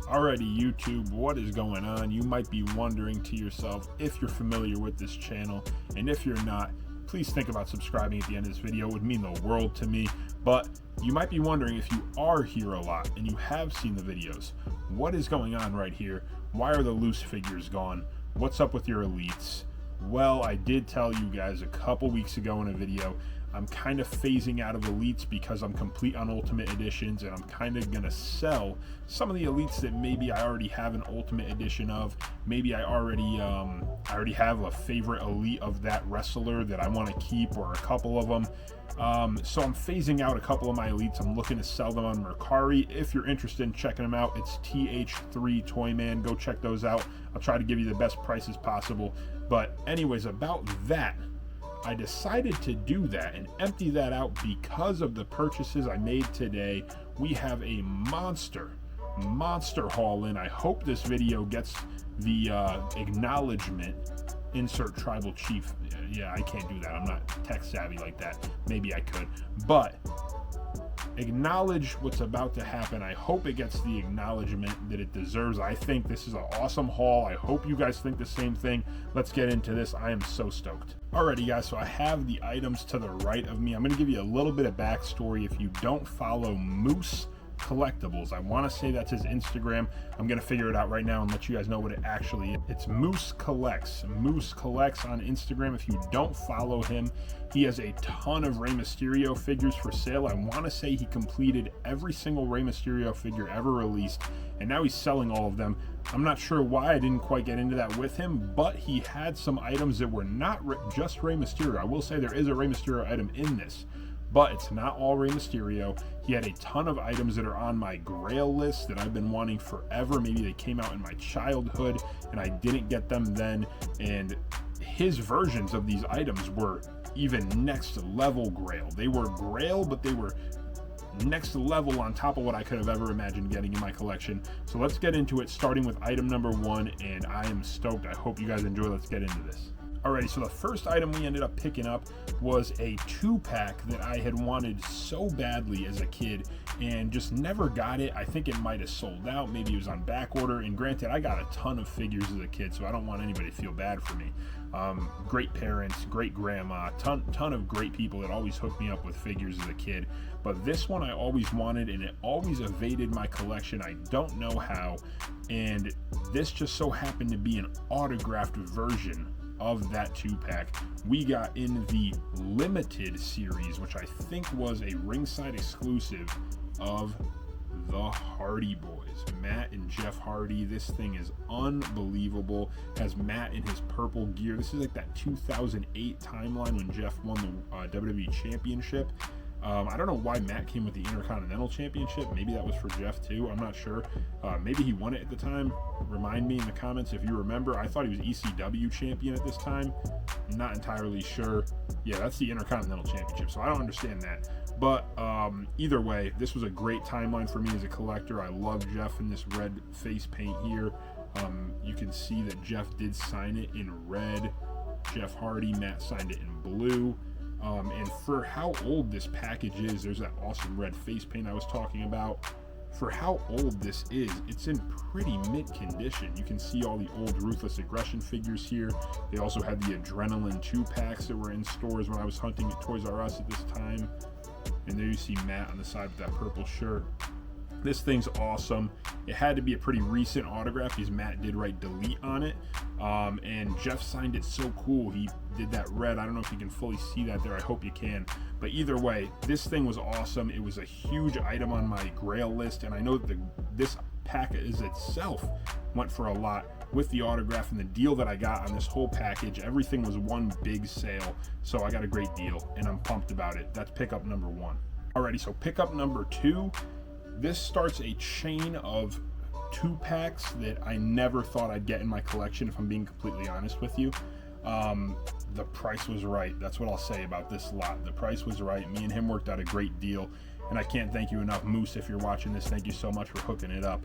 Alrighty, YouTube, what is going on? You might be wondering to yourself if you're familiar with this channel, and if you're not, please think about subscribing at the end of this video. It would mean the world to me. But you might be wondering, if you are here a lot and you have seen the videos, what is going on right here? Why are the loose figures gone? What's up with your elites? Well, I did tell you guys a couple weeks ago in a video, I'm kind of phasing out of elites because I'm complete on ultimate editions, and I'm kind of gonna sell some of the elites that maybe I already have an ultimate edition of. Maybe I already have a favorite elite of that wrestler that I want to keep, or a couple of them. So I'm phasing out a couple of my elites. I'm looking to sell them on Mercari. If you're interested in checking them out, it's TH3 Toyman. Go check those out. I'll try to give you the best prices possible. But anyways, about that, I decided to do that and empty that out because of the purchases I made today. We have a monster haul in. I hope this video gets the acknowledgement. Insert tribal chief. Yeah, I can't do that. I'm not tech savvy like that. Maybe I could, but acknowledge what's about to happen. I hope it gets the acknowledgement that it deserves. I think this is an awesome haul. I hope you guys think the same thing. Let's get into this. I am so stoked. Alrighty guys, so I have the items to the right of me. I'm going to give you a little bit of backstory. If you don't follow Moose Collectibles, I want to say that's his Instagram. I'm going to figure it out right now and let you guys know what it actually is. It's Moose Collects. Moose Collects on Instagram. If you don't follow him, he has a ton of Rey Mysterio figures for sale. I want to say he completed every single Rey Mysterio figure ever released, and now he's selling all of them. I'm not sure why I didn't quite get into that with him, but he had some items that were not just Rey Mysterio. I will say there is a Rey Mysterio item in this, but it's not all Rey Mysterio. He had a ton of items that are on my Grail list that I've been wanting forever. Maybe they came out in my childhood and I didn't get them then, and his versions of these items were even next level Grail. They were Grail, but they were next level on top of what I could have ever imagined getting in my collection. So let's get into it, starting with item number 1, and I am stoked. I hope you guys enjoy. Let's get into this. Alrighty, so the first item we ended up picking up was a 2-pack that I had wanted so badly as a kid and just never got it. I think it might have sold out. Maybe it was on back order. And granted, I got a ton of figures as a kid, so I don't want anybody to feel bad for me. Great parents, great grandma, ton of great people that always hooked me up with figures as a kid. But this one I always wanted, and it always evaded my collection. I don't know how. And this just so happened to be an autographed version of that 2-pack. We got in the limited series, which I think was a ringside exclusive, of the Hardy Boys, Matt and Jeff Hardy. This thing is unbelievable. Has Matt in his purple gear. This is like that 2008 timeline when Jeff won the WWE Championship. I don't know why Matt came with the Intercontinental Championship. Maybe that was for Jeff too. I'm not sure. Maybe he won it at the time. Remind me in the comments if you remember. I thought he was ECW champion at this time. Not entirely sure. Yeah, that's the Intercontinental Championship. So I don't understand that. But either way, this was a great timeline for me as a collector. I love Jeff in this red face paint here. You can see that Jeff did sign it in red. Jeff Hardy, Matt signed it in blue. And for how old this package is, there's that awesome red face paint I was talking about. For how old this is, it's in pretty mint condition. You can see all the old Ruthless Aggression figures here. They also had the Adrenaline 2-packs that were in stores when I was hunting at Toys R Us at this time. And there you see Matt on the side with that purple shirt. This thing's awesome. It had to be a pretty recent autograph because Matt did write delete on it. And Jeff signed it so cool. He did that red. I don't know if you can fully see that there. I hope you can. But either way, this thing was awesome. It was a huge item on my Grail list. And I know that this pack is itself went for a lot with the autograph and the deal that I got on this whole package. Everything was one big sale. So I got a great deal and I'm pumped about it. That's pickup number 1. Alrighty, so pickup number 2. This starts a chain of 2-packs that I never thought I'd get in my collection, if I'm being completely honest with you. The price was right. That's what I'll say about this lot. The price was right. Me and him worked out a great deal. and I can't thank you enough. Moose, if you're watching this, thank you so much for hooking it up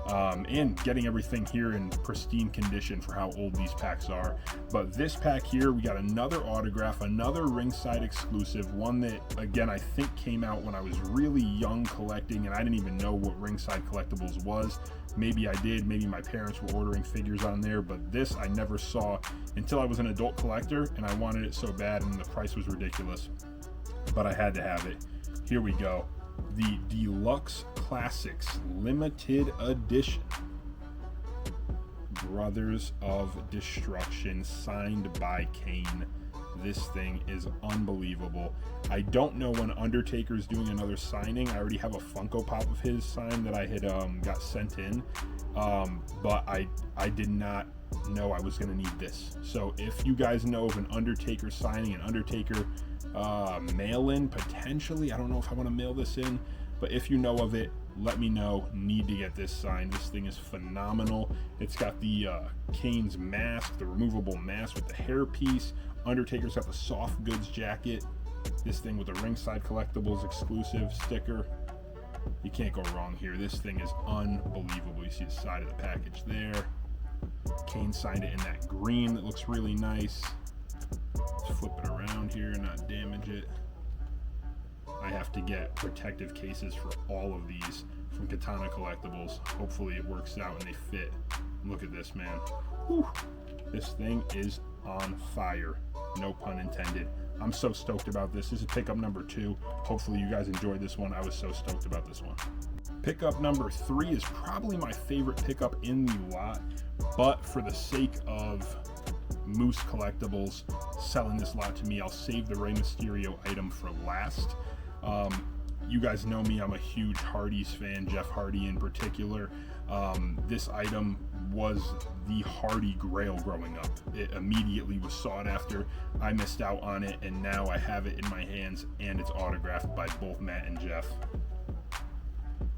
and getting everything here in pristine condition for how old these packs are. But this pack here, we got another autograph, another ringside exclusive, one that, again, I think came out when I was really young collecting, and I didn't even know what Ringside Collectibles was. Maybe I did, maybe my parents were ordering figures on there, but this I never saw until I was an adult collector, and I wanted it so bad, and the price was ridiculous, but I had to have it. Here we go. The Deluxe Classics Limited Edition Brothers of Destruction, signed by Kane. This thing is unbelievable. I don't know when Undertaker's doing another signing. I already have a Funko Pop of his signed that I had got sent in, but I did not know I was going to need this. So if you guys know of an Undertaker signing, an Undertaker mail-in potentially, I don't know if I want to mail this in, but if you know of it, let me know. Need to get this signed. This thing is phenomenal. It's got the Kane's mask, the removable mask with the hairpiece. Undertaker's got the soft goods jacket. This thing with the Ringside Collectibles exclusive sticker. You can't go wrong here. This thing is unbelievable. You see the side of the package there. Kane signed it in that green that looks really nice. Let's flip it around here and not damage it. I have to get protective cases for all of these from Katana Collectibles. Hopefully it works out and they fit. Look at this, man. Whew. This thing is on fire. No pun intended. I'm so stoked about this. This is pickup number 2. Hopefully you guys enjoyed this one. I was so stoked about this one. Pickup number 3 is probably my favorite pickup in the lot, but for the sake of Moose Collectibles selling this lot to me, I'll save the Rey Mysterio item for last. You guys know me, I'm a huge Hardy's fan, Jeff Hardy in particular. This item was the Hardy Grail growing up. It immediately was sought after. I missed out on it, and now I have it in my hands, and it's autographed by both Matt and Jeff.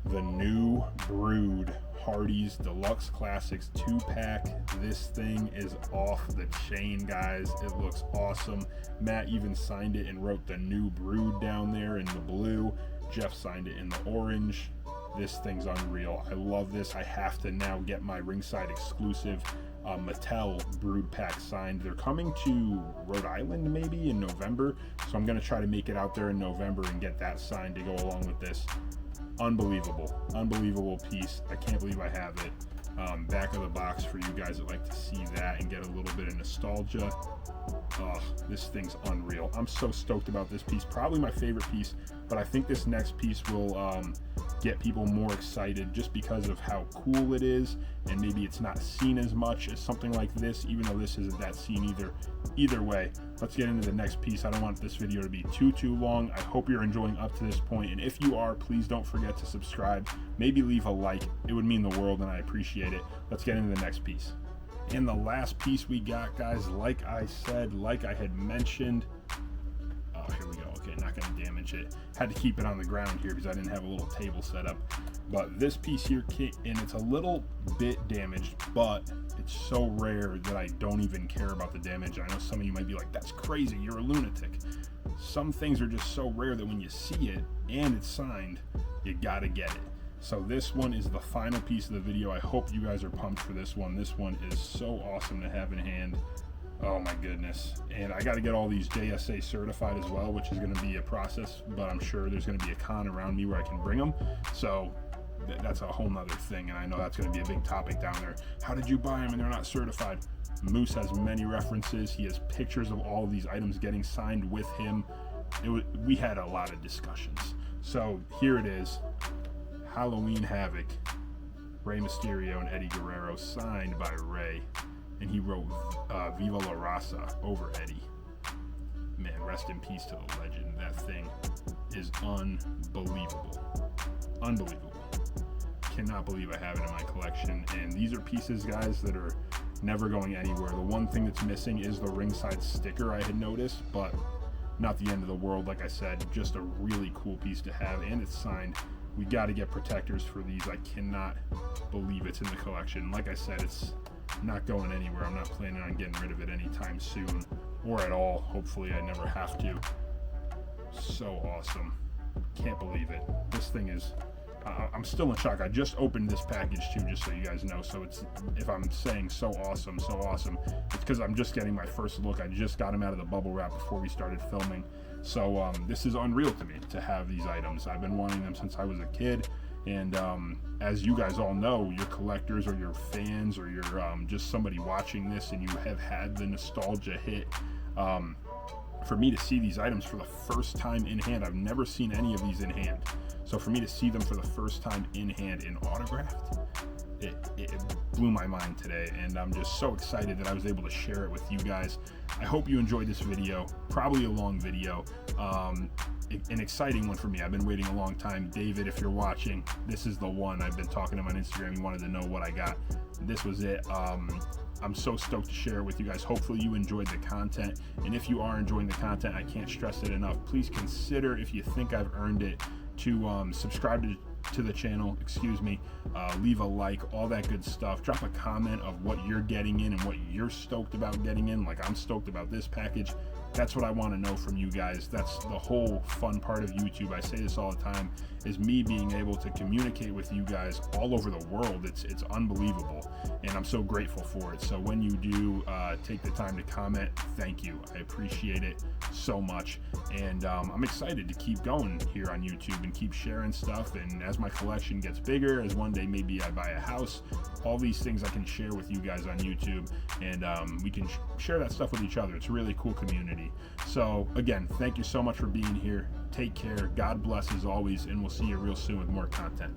The New Brood Hardy's Deluxe Classics 2-pack. This thing is off the chain, guys. It looks awesome. Matt even signed it and wrote the New Brood down there in the blue. Jeff signed it in the orange. This thing's unreal. I love this. I have to now get my Ringside exclusive Mattel Brood pack signed. They're coming to Rhode Island maybe in November, so I'm going to try to make it out there in November and get that signed to go along with this. Unbelievable piece. I can't believe I have it. Back of the box for you guys that like to see that and get a little bit of nostalgia. Oh, this thing's unreal. I'm so stoked about this piece. Probably my favorite piece, but I think this next piece will get people more excited just because of how cool it is, and maybe it's not seen as much as something like this, even though this isn't that seen either. Either way, let's get into the next piece. I don't want this video to be too long. I hope you're enjoying up to this point, and if you are, please don't forget to subscribe. Maybe leave a like. It would mean the world, and I appreciate it. Let's get into the next piece. And the last piece we got, guys, like I said, like I had mentioned, oh, here we go. Okay, not going to damage it. Had to keep it on the ground here because I didn't have a little table set up. But this piece here, and it's a little bit damaged, but it's so rare that I don't even care about the damage. I know some of you might be like, that's crazy, you're a lunatic. Some things are just so rare that when you see it and it's signed, you gotta get it. So this one is the final piece of the video. I hope you guys are pumped for this one. This one is so awesome to have in hand. Oh my goodness. And I got to get all these JSA certified as well, which is going to be a process, but I'm sure there's going to be a con around me where I can bring them. So that's a whole nother thing, and I know that's going to be a big topic down there. How did you buy them and they're not certified? Moose has many references. He has pictures of all of these items getting signed with him. We had a lot of discussions. So here it is. Halloween Havoc, Rey Mysterio and Eddie Guerrero, signed by Rey, and he wrote Viva La Raza over Eddie. Man, rest in peace to the legend. That thing is unbelievable. Cannot believe I have it in my collection, and these are pieces, guys, that are never going anywhere. The one thing that's missing is the ringside sticker I had noticed, but not the end of the world. Like I said, just a really cool piece to have, and it's signed. We got to get protectors for these. I cannot believe it's in the collection. Like I said, it's not going anywhere. I'm not planning on getting rid of it anytime soon or at all. Hopefully I never have to. So awesome. Can't believe it. This thing is, I'm still in shock. I just opened this package too, just so you guys know. So it's, if I'm saying so awesome, it's because I'm just getting my first look. I just got them out of the bubble wrap before we started filming. So this is unreal to me to have these items. I've been wanting them since I was a kid. And as you guys all know, your collectors or your fans or you're just somebody watching this and you have had the nostalgia hit, for me to see these items for the first time in hand, I've never seen any of these in hand. So for me to see them for the first time in hand and autographed, it blew my mind today, and I'm just so excited that I was able to share it with you guys. I hope you enjoyed this video, probably a long video, an exciting one for me. I've been waiting a long time. David, if you're watching, this is the one. I've been talking to him on Instagram. He wanted to know what I got. This was it. I'm so stoked to share it with you guys. Hopefully you enjoyed the content, and if you are enjoying the content, I can't stress it enough. Please consider, if you think I've earned it, to subscribe to the channel, leave a like, all that good stuff. Drop a comment of what you're getting in and what you're stoked about getting in. Like, I'm stoked about this package. That's what I want to know from you guys. That's the whole fun part of YouTube. I say this all the time, is me being able to communicate with you guys all over the world. It's unbelievable, and I'm so grateful for it. So when you do take the time to comment, thank you. I appreciate it so much, and I'm excited to keep going here on YouTube and keep sharing stuff. And as my collection gets bigger, as one day maybe I buy a house, all these things I can share with you guys on YouTube, and we can share that stuff with each other. It's a really cool community. So again, thank you so much for being here. Take care. God bless as always, and we'll see you real soon with more content.